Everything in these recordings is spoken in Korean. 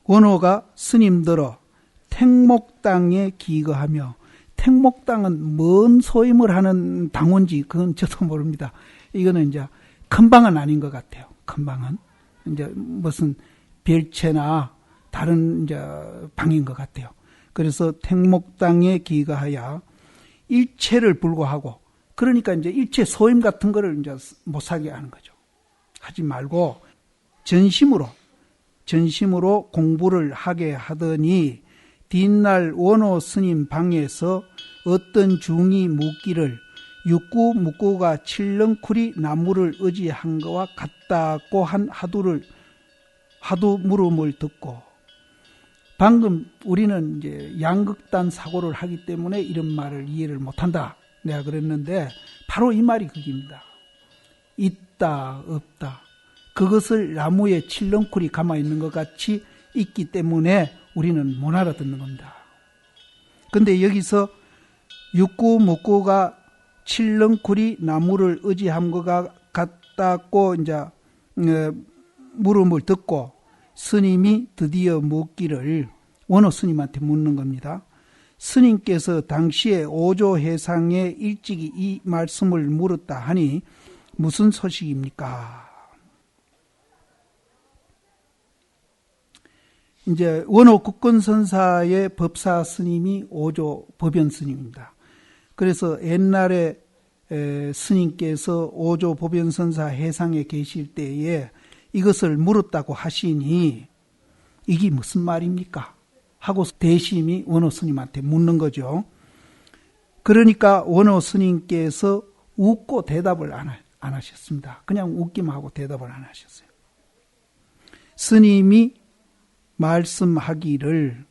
원호가 스님들어 택목당에 기거하며, 택목당은 뭔 소임을 하는 당원지 그건 저도 모릅니다. 이거는 이제 큰 방은 아닌 것 같아요. 큰 방은 이제 무슨 별채나 다른 이제 방인 것 같아요. 그래서 택목당에 기거하여 일체를 불구하고, 그러니까 이제 일체 소임 같은 거를 이제 못 사게 하는 거죠. 하지 말고 전심으로 공부를 하게 하더니, 뒷날 원호 스님 방에서 어떤 중이 묻기를 육구 묵구가 칠렁쿨이 나무를 의지한 것과 같다고 한 하두 물음을 듣고, 방금 우리는 이제 양극단 사고를 하기 때문에 이런 말을 이해를 못한다 내가 그랬는데, 바로 이 말이 그겁니다. 있다 없다, 그것을 나무에 칠렁쿨이 감아있는 것 같이 있기 때문에 우리는 못 알아듣는 겁니다. 근데 여기서 육구 묵구가 칠렁쿨이 나무를 의지한 것 같다고 이제 물음을 듣고, 스님이 드디어 묻기를, 원호 스님한테 묻는 겁니다. 스님께서 당시에 오조회상에 일찍이 이 말씀을 물었다 하니 무슨 소식입니까? 이제 원호 국건선사의 법사 스님이 오조 법연 스님입니다. 그래서 옛날에 스님께서 오조 법연선사 해상에 계실 때에 이것을 물었다고 하시니 이게 무슨 말입니까? 하고 대심이 원호 스님한테 묻는 거죠. 그러니까 원호 스님께서 웃고 대답을 안 하셨습니다. 그냥 웃기만 하고 대답을 안 하셨어요. 스님이 말씀하기를,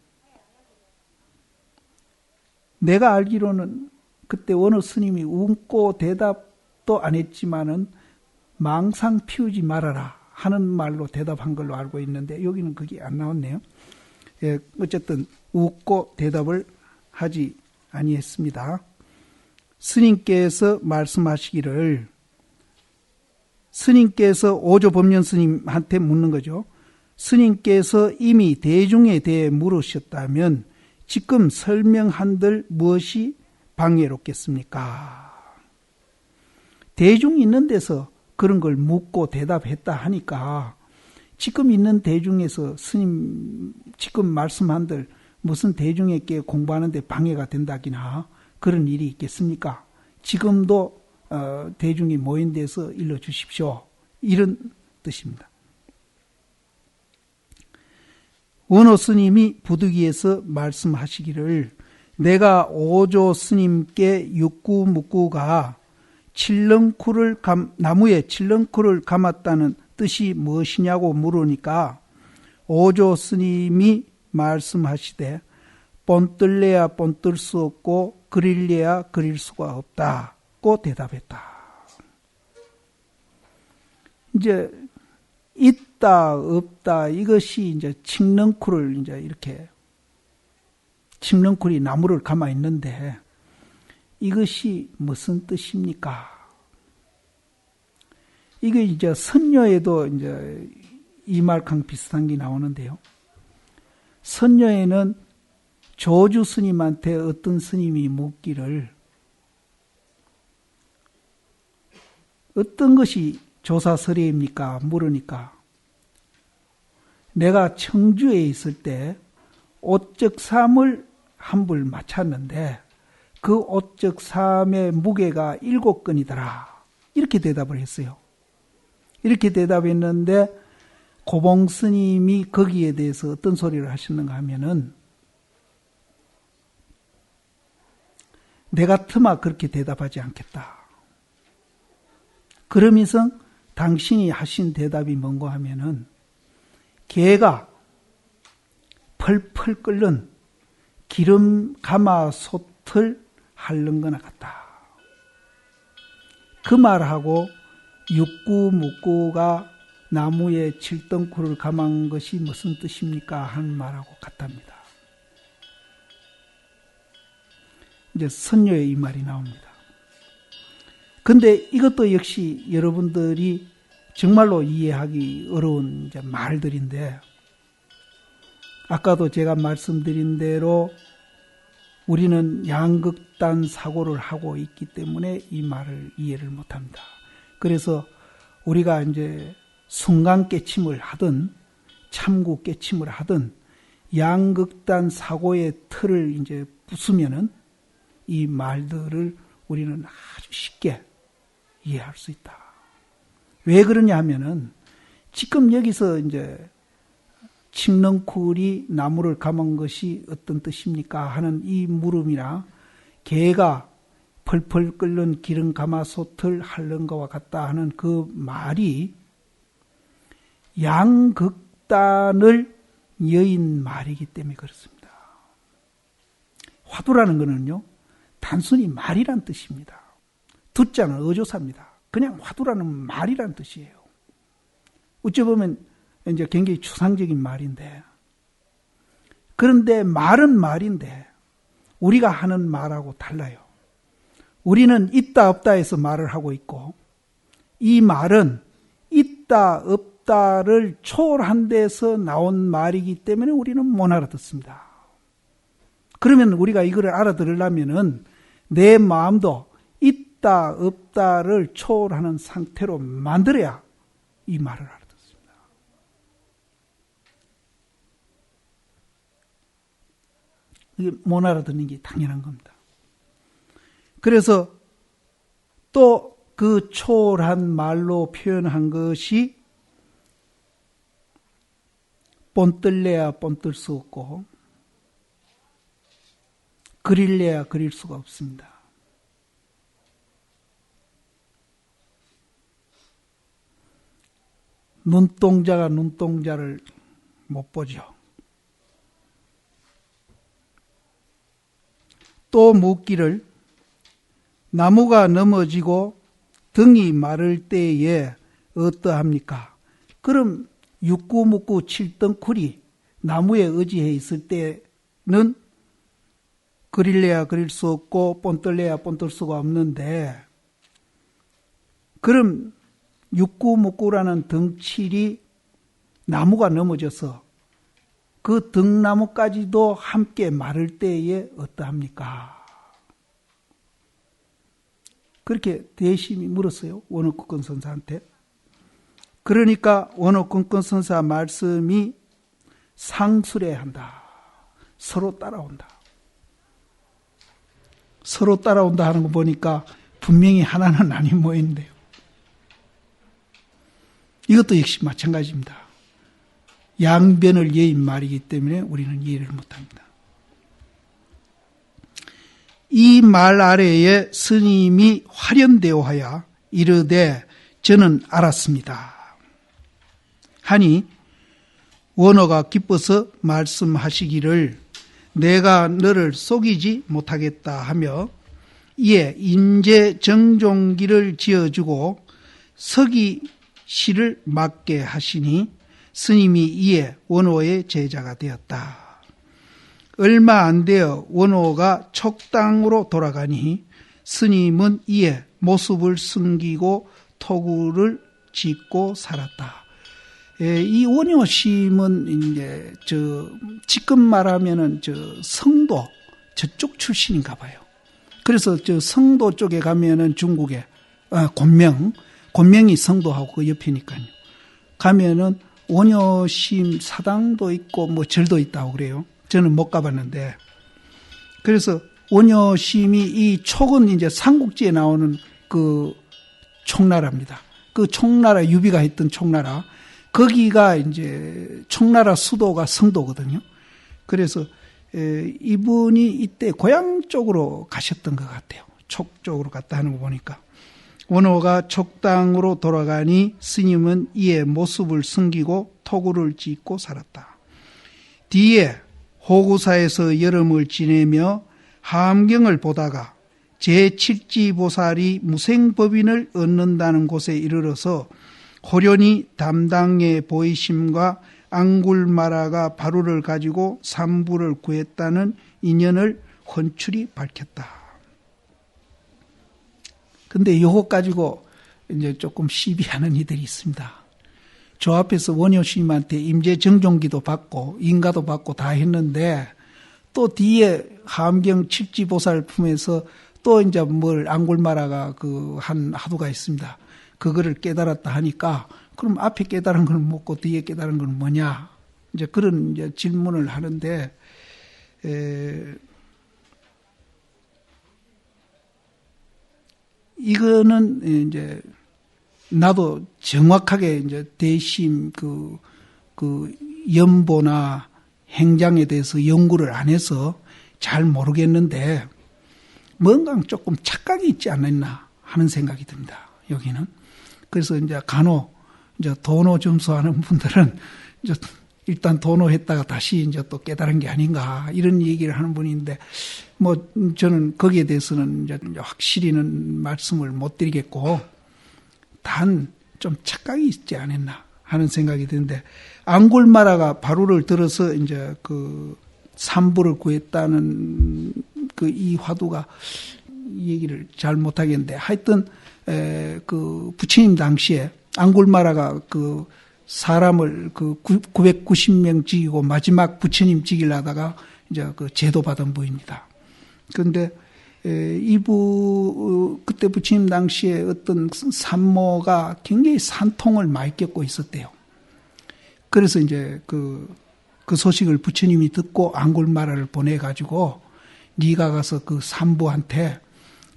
내가 알기로는 그때 원호 스님이 웃고 대답도 안 했지만은 망상 피우지 말아라 하는 말로 대답한 걸로 알고 있는데, 여기는 그게 안 나왔네요. 예, 어쨌든 웃고 대답을 하지 아니했습니다. 스님께서 말씀하시기를, 스님께서 오조 법연 스님한테 묻는 거죠. 스님께서 이미 대중에 대해 물으셨다면 지금 설명한들 무엇이 방해롭겠습니까? 대중이 있는 데서 그런 걸 묻고 대답했다 하니까, 지금 있는 대중에서 스님 지금 말씀한들 무슨 대중에게 공부하는데 방해가 된다기나 그런 일이 있겠습니까? 지금도 대중이 모인 데서 일러주십시오. 이런 뜻입니다. 원호 스님이 부득이해서 말씀하시기를, 내가 오조 스님께 육구묵구가 나무에 칠렁쿨을 감았다는 뜻이 무엇이냐고 물으니까, 오조 스님이 말씀하시되 본뜰래야 본뜰 수 없고 그릴래야 그릴 수가 없다고 대답했다. 이제 있다 없다, 이것이 이제 칠렁쿨을 이제 이렇게, 칠렁쿨이 나무를 감아 있는데 이것이 무슨 뜻입니까? 이게 이제 선녀에도 이제 이 말랑 비슷한 게 나오는데요. 선녀에는 조주 스님한테 어떤 스님이 묻기를, 어떤 것이 조사설의입니까? 물으니까, 내가 청주에 있을 때 오적삼을 한 불 마쳤는데 그 오적삼의 무게가 7건이더라. 이렇게 대답을 했어요. 이렇게 대답했는데 고봉 스님이 거기에 대해서 어떤 소리를 하셨는가 하면은, 내 같으면 그렇게 대답하지 않겠다. 그러면서 당신이 하신 대답이 뭔가 하면은, 개가 펄펄 끓는 기름 가마솥을 핥는 거나 같다. 그 말하고 육구묵구가 나무에 칠렁쿨을 감은 것이 무슨 뜻입니까? 하는 말하고 같답니다. 이제 선녀의 이 말이 나옵니다. 근데 이것도 역시 여러분들이 정말로 이해하기 어려운 이제 말들인데, 아까도 제가 말씀드린 대로 우리는 양극단 사고를 하고 있기 때문에 이 말을 이해를 못합니다. 그래서 우리가 이제 순간 깨침을 하든 참고 깨침을 하든 양극단 사고의 틀을 이제 부수면은 이 말들을 우리는 아주 쉽게 이해할 수 있다. 왜 그러냐 하면은 지금 여기서 이제 칡넝쿨이 나무를 감은 것이 어떤 뜻입니까? 하는 이 물음이나 개가 펄펄 끓는 기름 가마솥을 핥는 것과 같다 하는 그 말이 양극단을 여인 말이기 때문에 그렇습니다. 화두라는 것은요, 단순히 말이란 뜻입니다. 두자는 어조사입니다. 그냥 화두라는 말이란 뜻이에요. 어찌 보면 이제 굉장히 추상적인 말인데, 그런데 말은 말인데 우리가 하는 말하고 달라요. 우리는 있다 없다에서 말을 하고 있고, 이 말은 있다 없다를 초월한 데서 나온 말이기 때문에 우리는 못 알아듣습니다. 그러면 우리가 이거를 알아들으려면은 내 마음도 있다 없다를 초월하는 상태로 만들어야 이 말을 알아듣습니다. 이게 못 알아듣는 게 당연한 겁니다. 그래서 또 그 초월한 말로 표현한 것이 본뜰래야 본뜰 수 없고 그릴래야 그릴 수가 없습니다. 눈동자가 눈동자를 못 보죠. 또 묻기를 나무가 넘어지고 등이 마를 때에 어떠합니까? 그럼 육구묵구 칠덩쿨이 나무에 의지해 있을 때는 그릴래야 그릴 수 없고 본뜰래야 본뜰 수가 없는데, 그럼 육구묵구라는 덩칠이 나무가 넘어져서 그 등나무까지도 함께 마를 때에 어떠합니까? 그렇게 대심이 물었어요. 원어권권 선사한테. 그러니까 원어권권 선사 말씀이 상술해한다. 서로 따라온다. 서로 따라온다 하는 거 보니까 분명히 하나는 아닌 모양인데요. 이것도 역시 마찬가지입니다. 양변을 여인 말이기 때문에 우리는 이해를 못합니다. 이 말 아래에 스님이 화련대오하여 이르되 저는 알았습니다 하니 원어가 기뻐서 말씀하시기를 내가 너를 속이지 못하겠다 하며 이에 인제 정종기를 지어주고 서기시를 맡게 하시니 스님이 이에 원호의 제자가 되었다. 얼마 안 되어 원호가 척당으로 돌아가니 스님은 이에 모습을 숨기고 토구를 짓고 살았다. 이 원효심은 이제 지금 말하면은 성도 저쪽 출신인가 봐요. 그래서 성도 쪽에 가면은 중국에 곤명이 성도하고 그 옆이니까요. 가면은 원효심 사당도 있고 뭐 절도 있다고 그래요. 저는 못 가봤는데, 그래서 원효심이 이 촉은 이제 삼국지에 나오는 그 총나라입니다. 그 총나라 유비가 했던 총나라, 거기가 이제 총나라 수도가 성도거든요. 그래서 이분이 이때 고향 쪽으로 가셨던 것 같아요. 촉 쪽으로 갔다 하는 거 보니까. 원호가 촉당으로 돌아가니 스님은 이에 모습을 숨기고 토구를 짓고 살았다. 뒤에 호구사에서 여름을 지내며 함경을 보다가 제7지보살이 무생법인을 얻는다는 곳에 이르러서 호련히 담당의 보이심과 앙굴마라가 바루를 가지고 삼부를 구했다는 인연을 헌출히 밝혔다. 근데 이것 가지고 이제 조금 시비하는 이들이 있습니다. 저 앞에서 원효 스님한테 임재 정종기도 받고 인가도 받고 다 했는데 또 뒤에 함경 칠지보살 품에서 또 이제 뭘 안골마라가 그 한 화두가 있습니다. 그거를 깨달았다 하니까 그럼 앞에 깨달은 건 뭐고 뒤에 깨달은 건 뭐냐? 이제 그런 이제 질문을 하는데 이거는 이제 나도 정확하게 이제 대심 그 연보나 행장에 대해서 연구를 안 해서 잘 모르겠는데 뭔가 조금 착각이 있지 않았나 하는 생각이 듭니다. 여기는. 그래서 이제 간혹 이제 도노 점수하는 분들은 이제 일단 도노했다가 다시 이제 또 깨달은 게 아닌가 이런 얘기를 하는 분인데 뭐 저는 거기에 대해서는 이제 확실히는 말씀을 못 드리겠고 단 좀 착각이 있지 않았나 하는 생각이 드는데 앙골마라가 바로를 들어서 이제 그 삼부를 구했다는 그 이 화두가 얘기를 잘 못하겠는데 하여튼 그 부처님 당시에 앙골마라가 그 사람을 그 990명 죽이고 마지막 부처님 죽이려다가 이제 그 제도받은 부입니다. 그런데 이부 그때 부처님 당시에 어떤 산모가 굉장히 산통을 많이 겪고 있었대요. 그래서 이제 그 소식을 부처님이 듣고 앙골마라를 보내가지고 네가 가서 그 산부한테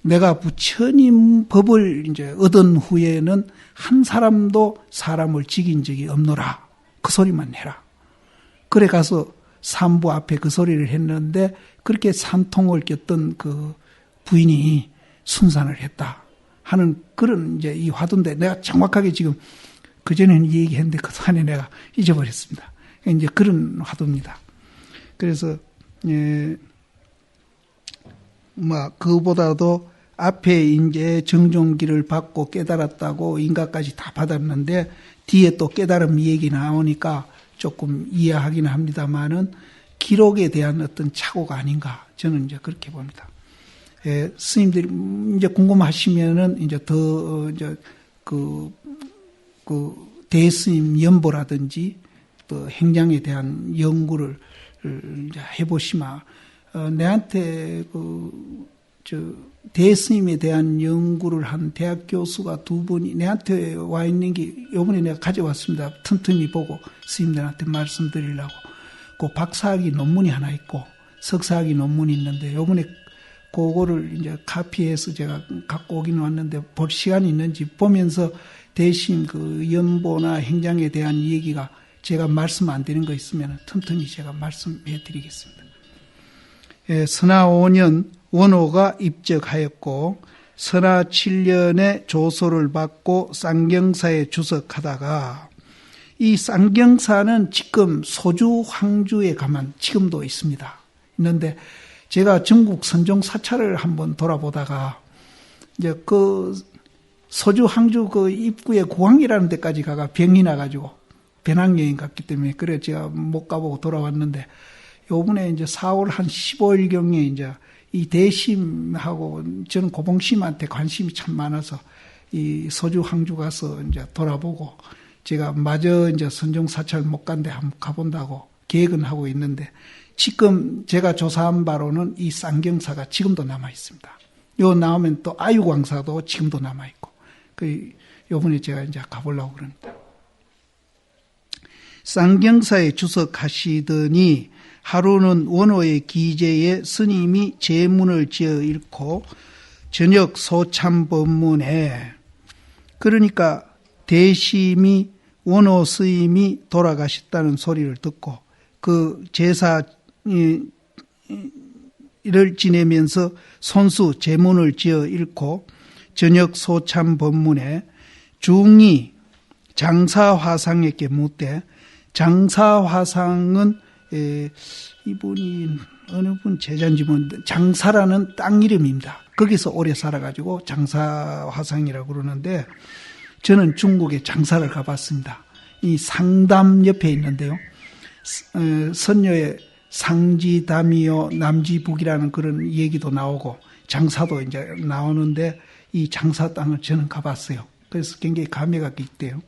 내가 부처님 법을 이제 얻은 후에는 한 사람도 사람을 죽인 적이 없노라. 그 소리만 해라. 그래 가서 산부 앞에 그 소리를 했는데 그렇게 산통을 겪던 그 부인이 순산을 했다 하는 그런 이제 이 화두인데 내가 정확하게 지금 그전에는 얘기했는데 그 안에 내가 잊어버렸습니다. 이제 그런 화두입니다. 그래서 그보다도 앞에 이제 정종기를 받고 깨달았다고 인가까지 다 받았는데 뒤에 또 깨달음 얘기 나오니까 조금 이해하기는 합니다만은 기록에 대한 어떤 착오가 아닌가 저는 이제 그렇게 봅니다. 스님들이 이제 궁금하시면은 이제 더 이제 그 대스님 연보라든지 또 행장에 대한 연구를 이제 해보시마. 내한테 대스님에 대한 연구를 한 대학 교수가 두 분이 내한테 와 있는 게 요번에 내가 가져왔습니다. 틈틈이 보고 스님들한테 말씀드리려고. 그 박사학위 논문이 하나 있고 석사학위 논문이 있는데 요번에 그거를 이제 카피해서 제가 갖고 오긴 왔는데 볼 시간이 있는지 보면서 대신 그 연보나 행장에 대한 얘기가 제가 말씀 안 드리는 거 있으면 틈틈이 제가 말씀해 드리겠습니다. 선하 5년 원호가 입적하였고 선하 7년에 조소를 받고 쌍경사에 주석하다가 이 쌍경사는 지금 소주 황주에 가만 지금도 있습니다. 있는데 제가 전국 선종 사찰을 한번 돌아보다가 이제 그 소주 항주 그 입구에 고항이라는 데까지 가가 병이 나가지고 배낭여행 갔기 때문에 그래 제가 못 가보고 돌아왔는데 요번에 이제 4월 한 15일경에 이제 이 대심하고 저는 고봉심한테 관심이 참 많아서 이 소주 항주 가서 이제 돌아보고 제가 마저 이제 선종 사찰 못 간데 한번 가본다고 계획은 하고 있는데 지금 제가 조사한 바로는 이 쌍경사가 지금도 남아 있습니다. 요 나오면 또 아유광사도 지금도 남아 있고 요번에 제가 이제 가보려고 그럽니다. 쌍경사에 주석하시더니 하루는 원호의 기재에 스님이 제문을 지어 읽고 저녁 소참법문에 그러니까 대심이 원호 스님이 돌아가셨다는 소리를 듣고 그 제사를 지내면서 손수 제문을 지어 읽고 저녁 소참법문에 중이 장사화상에게 묻되 장사화상은 이분이 어느 분 제자인지 모르는데 장사라는 땅 이름입니다. 거기서 오래 살아가지고 장사화상이라고 그러는데 저는 중국에 장사를 가봤습니다. 이 상담 옆에 있는데요. 선녀의 상지담이요 남지북이라는 그런 얘기도 나오고 장사도 이제 나오는데 이 장사 땅을 저는 가봤어요. 그래서 굉장히 감회가 깊대요.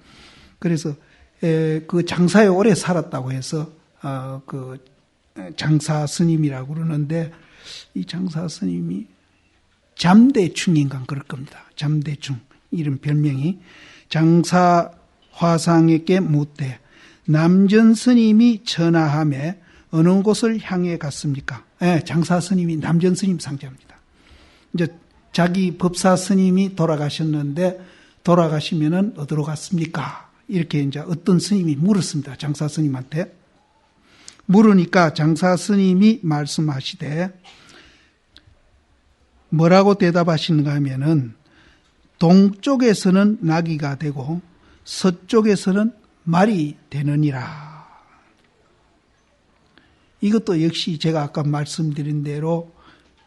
그래서 그 장사에 오래 살았다고 해서 그 장사 스님이라고 그러는데, 이 장사 스님이 잠대충인가 그럴 겁니다. 잠대충 이름 별명이. 장사 화상에게 묻되 남전 스님이 전하함에 어느 곳을 향해 갔습니까? 장사 스님이 남전 스님 상자입니다. 이제 자기 법사 스님이 돌아가셨는데 돌아가시면은 어디로 갔습니까? 이렇게 이제 어떤 스님이 물었습니다. 장사 스님한테. 물으니까 장사 스님이 말씀하시되 뭐라고 대답하시는가 하면은 동쪽에서는 나귀가 되고 서쪽에서는 말이 되느니라. 이것도 역시 제가 아까 말씀드린 대로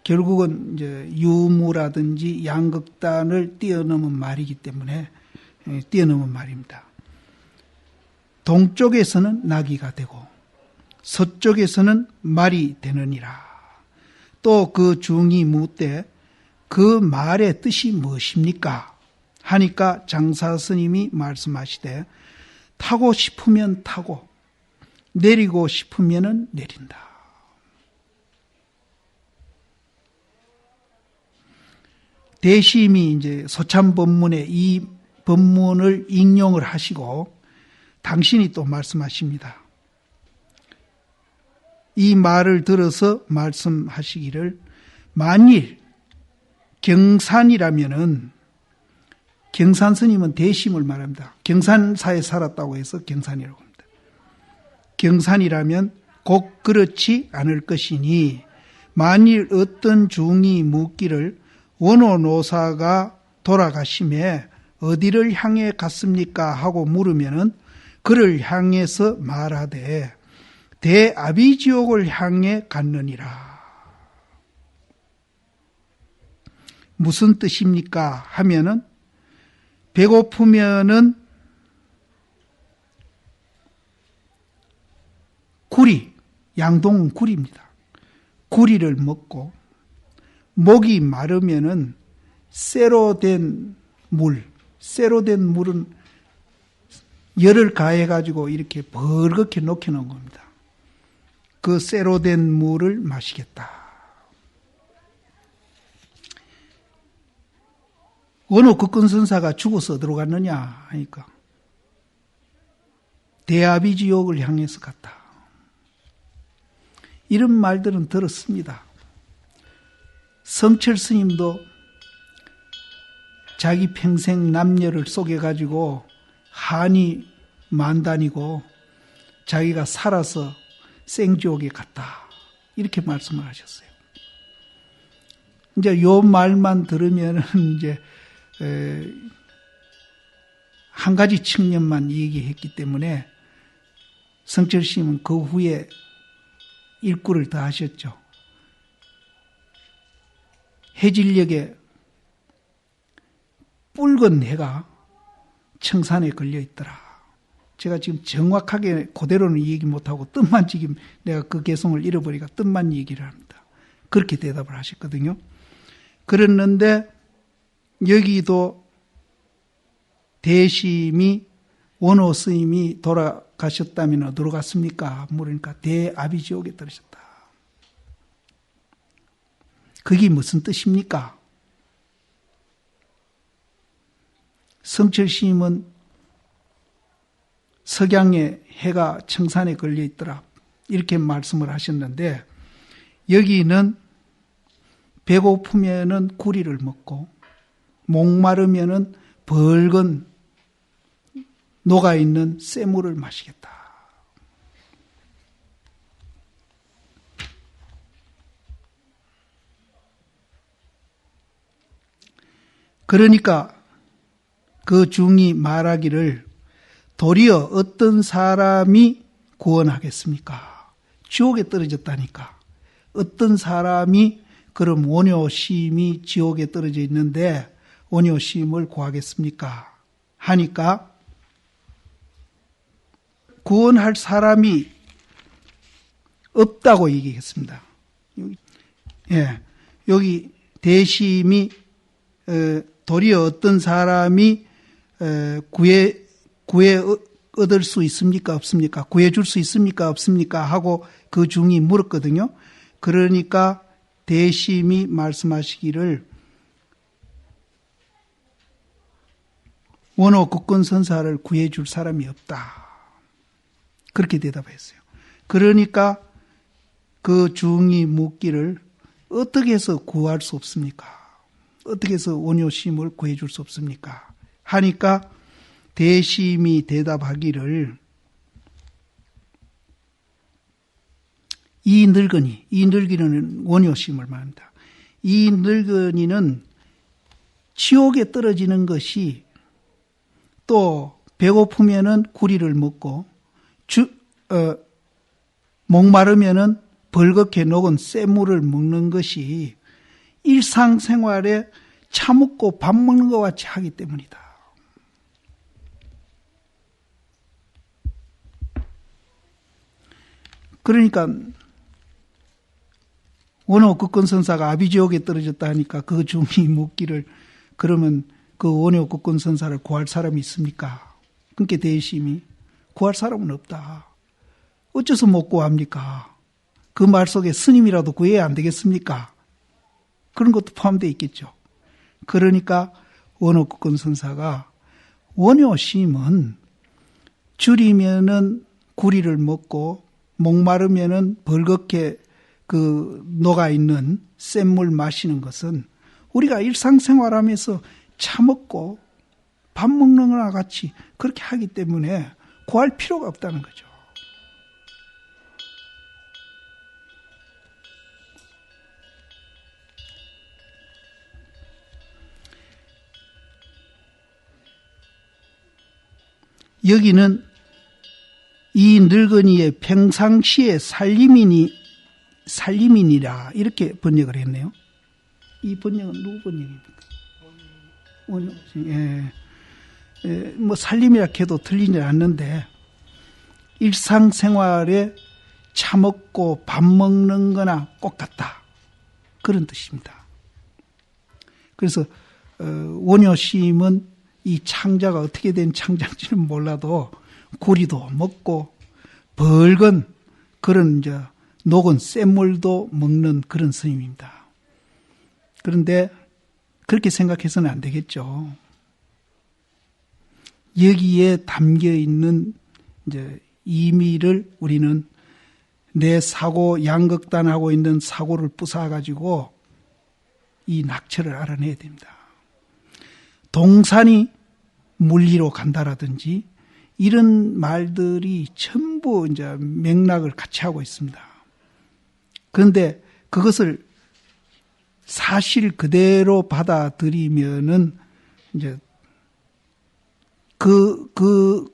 결국은 이제 유무라든지 양극단을 뛰어넘은 말이기 때문에 뛰어넘은 말입니다. 동쪽에서는 나귀가 되고 서쪽에서는 말이 되느니라. 또 그 중이 묻되 그 말의 뜻이 무엇입니까? 하니까 장사 스님이 말씀하시되 타고 싶으면 타고 내리고 싶으면은 내린다. 대심이 이제 소참법문에 이 법문을 인용을 하시고 당신이 또 말씀하십니다. 이 말을 들어서 말씀하시기를 만일 경산이라면은, 경산 스님은 대심을 말합니다. 경산사에 살았다고 해서 경산이라고 합니다. 경산이라면 곧 그렇지 않을 것이니 만일 어떤 중이 묻기를 원호노사가 돌아가심에 어디를 향해 갔습니까? 하고 물으면은 그를 향해서 말하되 대아비지옥을 향해 갔느니라. 무슨 뜻입니까? 하면은 배고프면은 구리, 양동은 구리입니다. 구리를 먹고 목이 마르면은 쇠로 된 물, 쇠로 된 물은 열을 가해가지고 이렇게 벌겋게 녹여놓은 겁니다. 그 쇠로 된 물을 마시겠다. 어느 국근선사가 죽어서 어디로 갔느냐 하니까 대아비지옥을 향해서 갔다. 이런 말들은 들었습니다. 성철 스님도 자기 평생 남녀를 속여가지고 한이 만단이고 자기가 살아서 생지옥에 갔다. 이렇게 말씀을 하셨어요. 이제 요 말만 들으면은 이제 한 가지 측면만 얘기했기 때문에 성철 스님은 그 후에 일구를 더 하셨죠. 해질녘에 붉은 해가 청산에 걸려 있더라. 제가 지금 정확하게 그대로는 얘기 못하고 뜻만 지금 내가 그 개성을 잃어버리니까 뜻만 얘기를 합니다. 그렇게 대답을 하셨거든요. 그랬는데 여기도 대심이 원호 스님이 돌아가셨다면 어디로 갔습니까? 물으니까 대아비지옥에 떨어졌다. 그게 무슨 뜻입니까? 성철 스님은 석양에 해가 청산에 걸려 있더라. 이렇게 말씀을 하셨는데 여기는 배고프면은 구리를 먹고 목마르면은 벌건 녹아있는 쇠물을 마시겠다. 그러니까 그 중이 말하기를 도리어 어떤 사람이 구원하겠습니까? 지옥에 떨어졌다니까. 어떤 사람이 그럼 원효심이 지옥에 떨어져 있는데 원효심을 구하겠습니까? 하니까 구원할 사람이 없다고 얘기했습니다. 여기 대심이 도리어 어떤 사람이 얻을 수 있습니까? 없습니까? 구해줄 수 있습니까? 없습니까? 하고 그 중이 물었거든요. 그러니까 대심이 말씀하시기를 원호 국권선사를 구해줄 사람이 없다. 그렇게 대답했어요. 그러니까 그 중이 묻기를 어떻게 해서 구할 수 없습니까? 어떻게 해서 원효심을 구해줄 수 없습니까? 하니까 대심이 대답하기를 이 늙은이는 원효심을 말합니다. 이 늙은이는 지옥에 떨어지는 것이 또 배고프면은 구리를 먹고 목마르면은 벌겋게 녹은 쇠물을 먹는 것이 일상생활에 차 먹고 밥 먹는 것 같이 하기 때문이다. 그러니까 원호 국권선사가 아비지옥에 떨어졌다 하니까 그 중이 묻기를 그러면 그 원효 국권선사를 구할 사람이 있습니까? 그러니까 대심이 구할 사람은 없다. 어째서 못 구합니까? 그 말 속에 스님이라도 구해야 안 되겠습니까? 그런 것도 포함되어 있겠죠. 그러니까 원효 국권선사가 원효심은 줄이면은 구리를 먹고 목마르면은 벌겋게 녹아있는 샘물 마시는 것은 우리가 일상생활하면서 차 먹고 밥 먹는 거나 같이 그렇게 하기 때문에 구할 필요가 없다는 거죠. 여기는 이 늙은이의 평상시의 살림이니라 이렇게 번역을 했네요. 이 번역은 누구 번역입니까? 뭐 살림이라 해도 틀리지 않는데 일상생활에 차 먹고 밥 먹는 거나 똑같다. 그런 뜻입니다. 그래서 원효심은 이 창자가 어떻게 된 창자인지는 몰라도 구리도 먹고 벌건 그런 녹은 쇳물도 먹는 그런 스님입니다. 그런데 그렇게 생각해서는 안 되겠죠. 여기에 담겨 있는 의미를 우리는 내 사고 양극단하고 있는 사고를 부숴가지고 이 낙처를 알아내야 됩니다. 동산이 물리로 간다라든지 이런 말들이 전부 맥락을 같이 하고 있습니다. 그런데 그것을 사실 그대로 받아들이면은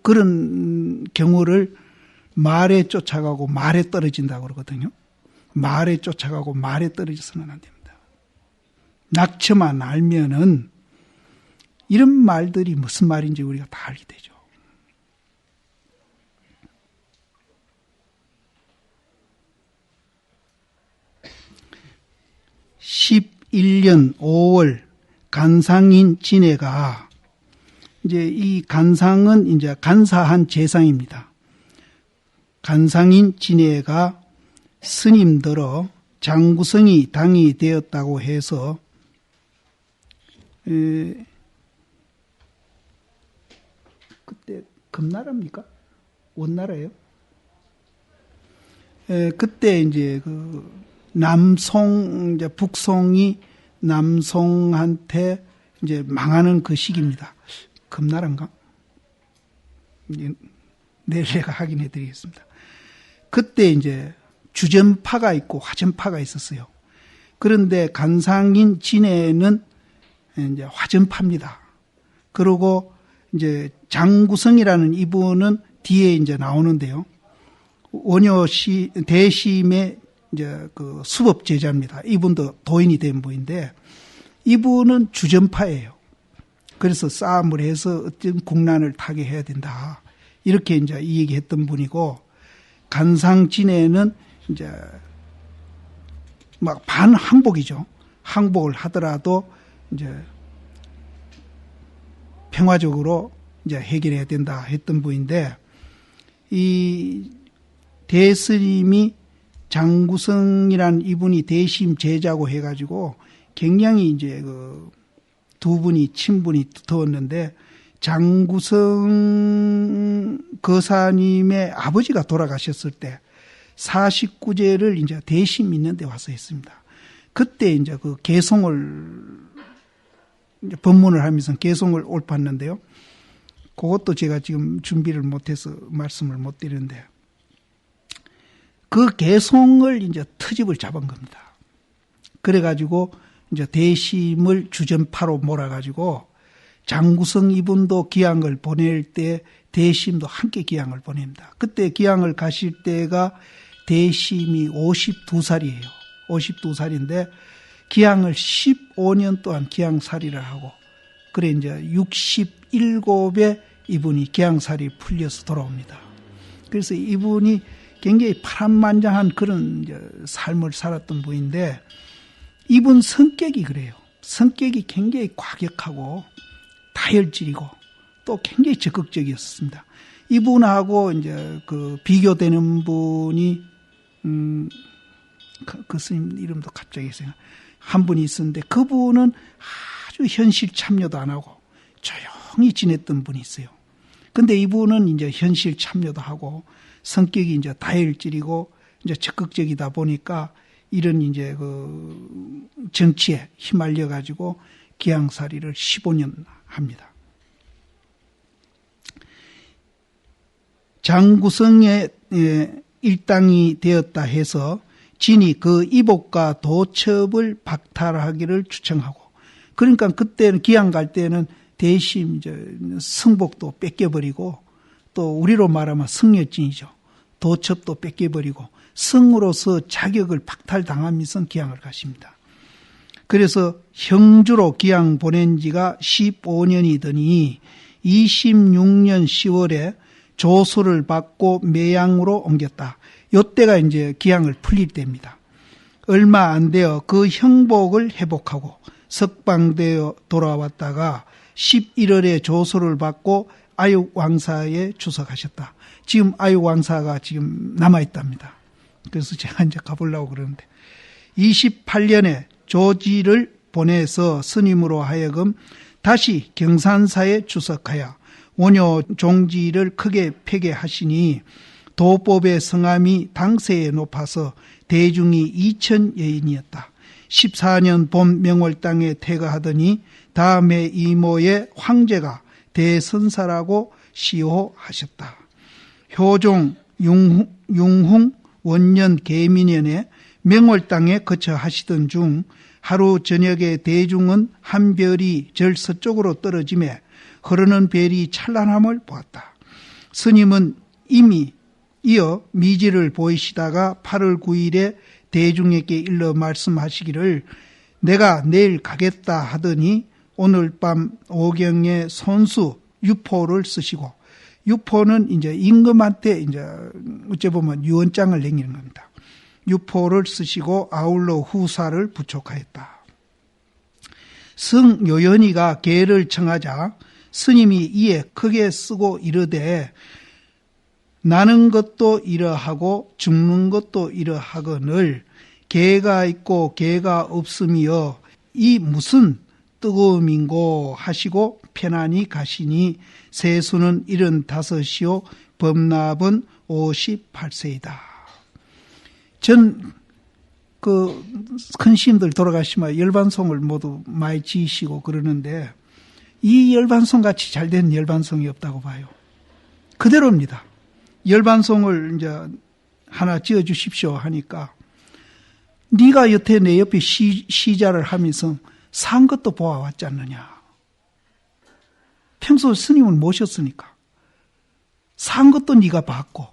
그런 경우를 말에 쫓아가고 말에 떨어진다고 그러거든요. 말에 쫓아가고 말에 떨어져서는 안 됩니다. 낙처만 알면은 이런 말들이 무슨 말인지 우리가 다 알게 되죠. (11년 5월) 간상인 진해가 이 간상은 간사한 재상입니다. 간상인 진해가 스님들어 장구성이 당이 되었다고 해서 그때 금나라입니까? 원나라예요? 그때 북송이 남송한테 망하는 그 시기입니다. 금나라인가? 내일 제가 확인해 드리겠습니다. 그때 주전파가 있고 화전파가 있었어요. 그런데 간상인 진해는 화전파입니다. 그리고 장구성이라는 이분은 뒤에 나오는데요. 대심의 그 수법 제자입니다. 이분도 도인이 된 분인데 이분은 주전파예요. 그래서 싸움을 해서 어떤 국난을 타게 해야 된다. 이렇게 이 얘기했던 분이고 간상진해는 막 반항복이죠. 항복을 하더라도 평화적으로 이제 해결해야 된다 했던 분인데, 이 대스님이 장구성이란 이분이 대심 제자고 해가지고 굉장히 이제 그 두 분이 친분이 두터웠는데, 장구성 거사님의 아버지가 돌아가셨을 때 49제를 이제 대심 있는 데 와서 했습니다. 그때 이제 그 개송을 이제 법문을 하면서 개송을 옮았는데요. 그것도 제가 지금 준비를 못해서 말씀을 못 드리는데, 그 개송을 이제 트집을 잡은 겁니다. 그래가지고 이제 대심을 주전파로 몰아가지고 장구성 이분도 기양을 보낼 때 대심도 함께 기양을 보냅니다. 그때 기양을 가실 때가 대심이 52살이에요. 52살인데 기양을 15년 동안 기양살이를 하고, 그래 이제 67에 이분이 기양살이 풀려서 돌아옵니다. 그래서 이분이 굉장히 파란만장한 그런 이제 삶을 살았던 분인데, 이분 성격이 그래요. 성격이 굉장히 과격하고 다혈질이고 또 굉장히 적극적이었습니다. 이분하고 이제 그 비교되는 분이 그 스님 이름도 갑자기 생각. 한 분이 있었는데, 그분은 아주 현실 참여도 안 하고 조용히 지냈던 분이 있어요. 근데 이분은 이제 현실 참여도 하고 성격이 이제 다혈질이고 이제 적극적이다 보니까 이런 이제 그 정치에 휘말려 가지고 기양살이를 15년 합니다. 장구성의 일당이 되었다 해서 진이 그 이복과 도첩을 박탈하기를 추청하고, 그러니까 그때는 기양 갈 때는 대심 이제 승복도 뺏겨버리고, 또 우리로 말하면 승려진이죠. 도첩도 뺏겨버리고 성으로서 자격을 박탈당하면서 기양을 가십니다. 그래서 형주로 기양 보낸 지가 15년이 되니 26년 10월에 조소를 받고 매양으로 옮겼다. 이때가 이제 기양을 풀릴 때입니다. 얼마 안 되어 그 형복을 회복하고 석방되어 돌아왔다가 11월에 조소를 받고 아육왕사에 주석하셨다. 지금 아육왕사가 지금 남아있답니다. 그래서 제가 이제 가보려고 그러는데, 28년에 조지를 보내서 스님으로 하여금 다시 경산사에 주석하여 원효 종지를 크게 폐괴하시니, 도법의 성함이 당세에 높아서 대중이 2,000여인이었다. 14년 봄 명월당에 퇴가하더니 다음해 이모의 황제가 대선사라고 시호하셨다. 효종 융흥 원년 계민년에 명월당에 거처 하시던 중 하루 저녁에 대중은 한 별이 절 서쪽으로 떨어지며 흐르는 별이 찬란함을 보았다. 스님은 이미 이어 미지를 보이시다가 8월 9일에 대중에게 일러 말씀하시기를 내가 내일 가겠다 하더니 오늘 밤 오경에 손수 유포를 쓰시고, 유포는 이제 임금한테 이제 어째 보면 유언장을 남기는 겁니다. 유포를 쓰시고 아울러 후사를 부촉하였다. 성요연이가 계를 청하자 스님이 이에 크게 쓰고 이르되 나는 것도 이러하고 죽는 것도 이러하거늘 개가 있고 개가 없음이여 이 무슨 뜨거움인고 하시고 편안히 가시니 세수는 75이요 범납은 58세이다. 전 그 큰 스님들 돌아가시면 열반송을 모두 많이 지으시고 그러는데 이 열반송 같이 잘된 열반송이 없다고 봐요. 그대로입니다. 열반송을 이제 하나 지어 주십시오 하니까 네가 여태 내 옆에 시자를 하면서 산 것도 보아왔지 않느냐. 평소 스님을 모셨으니까 산 것도 네가 봤고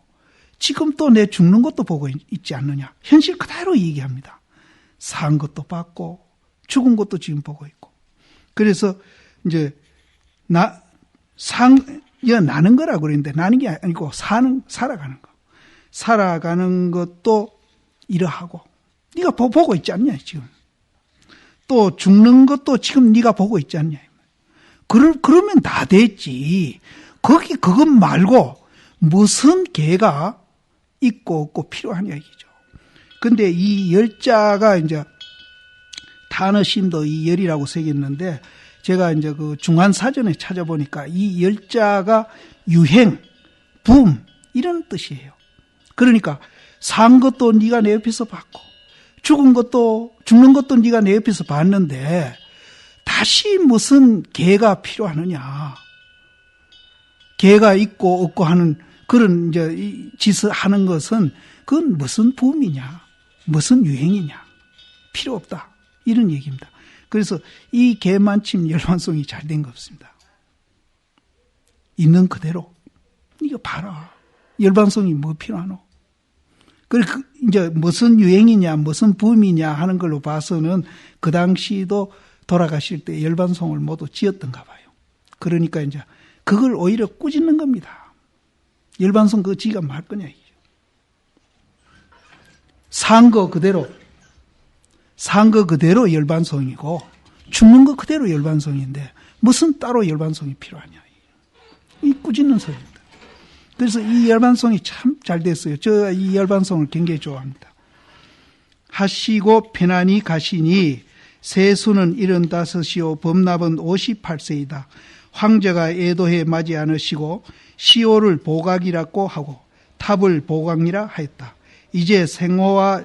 지금 또 내 죽는 것도 보고 있지 않느냐. 현실 그대로 얘기합니다. 산 것도 봤고 죽은 것도 지금 보고 있고. 그래서 이제 나는 거라고 그러는데 나는 게 아니고 살아가는 거. 살아가는 것도 이러하고 네가 보고 있지 않냐 지금. 또 죽는 것도 지금 네가 보고 있지 않냐. 그러면 다 됐지. 그것 말고 무슨 개가 있고 없고 필요한 이야기죠. 근데 이 열자가 이제 단어심도 이 열이라고 새겼는데 제가 이제 그 중한사전에 찾아보니까 이 열자가 유행, 붐 이런 뜻이에요. 그러니까 산 것도 네가 내 옆에서 봤고 죽는 것도 네가 내 옆에서 봤는데 다시 무슨 개가 필요하느냐. 개가 있고 없고 하는 그런 이제 짓을 하는 것은 그건 무슨 붐이냐, 무슨 유행이냐, 필요 없다. 이런 얘기입니다. 그래서 이 개만침 열반송이 잘 된 거 없습니다. 있는 그대로. 이거 봐라. 열반송이 뭐 필요하노? 그리고 이제 무슨 유행이냐, 무슨 붐이냐 하는 걸로 봐서는 그 당시도 돌아가실 때 열반송을 모두 지었던가 봐요. 그러니까 이제 그걸 오히려 꾸짖는 겁니다. 열반송 그거 지가 말 거냐, 이게. 산 거 그대로 열반송이고, 죽는 거 그대로 열반송인데, 무슨 따로 열반송이 필요하냐. 이 꾸짖는 소리입니다. 그래서 이 열반송이 참 잘 됐어요. 저 이 열반송을 굉장히 좋아합니다. 하시고 편안히 가시니, 세수는 75이요, 범납은 58세이다. 황제가 애도해 맞이 않으시고 시오를 보각이라고 하고 탑을 보각이라 하였다. 이제 생호와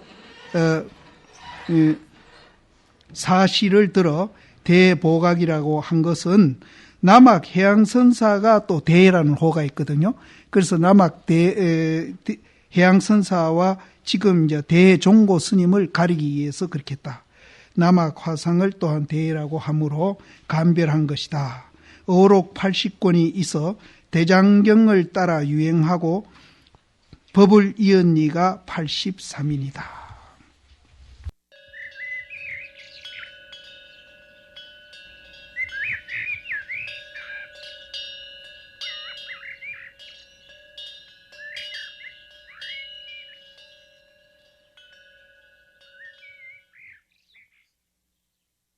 사시를 들어 대보각이라고 한 것은 남학 해양선사가 또 대라는 호가 있거든요. 그래서 남학 해양선사와 지금 이제 대종고 스님을 가리기 위해서 그렇게 했다. 남학 화상을 또한 대라고 함으로 감별한 것이다. 어록 80권이 있어 대장경을 따라 유행하고 법을 이은 이가 83인이다.